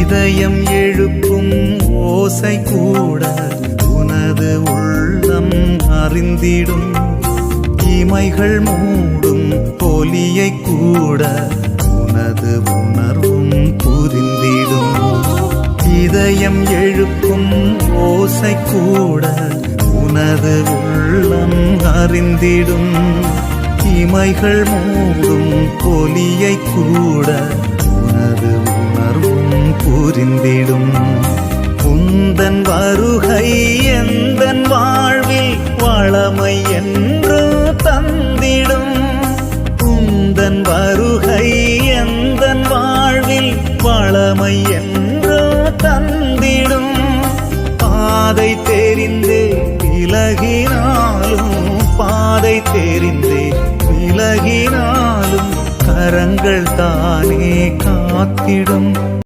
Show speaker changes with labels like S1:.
S1: இதயம் எழுப்பும் ஓசை கூட உனது உள்ளம் அறிந்திடும். இமைகள் மூடும் ஒலியை கூட உனது உணர்வும் புரிந்திடும். இதயம் எழுப்பும் ஓசை கூட உனது உள்ளம் அறிந்திடும். இமைகள் மூடும் ஒலியை கூட உனது உணர்வும் புரிந்திடும். உந்தன் வருகை எந்தன் வாழ்வில் வளமை என்று தந்திடும். உந்தன் வருகை எந்தன் வாழ்வில் வளமை என்று தந்திடும். பாதை தெரிந்தே விலகினாலும், பாதை தெரிந்தே விலகினாலும் கரங்கள் தானே காத்திடும்.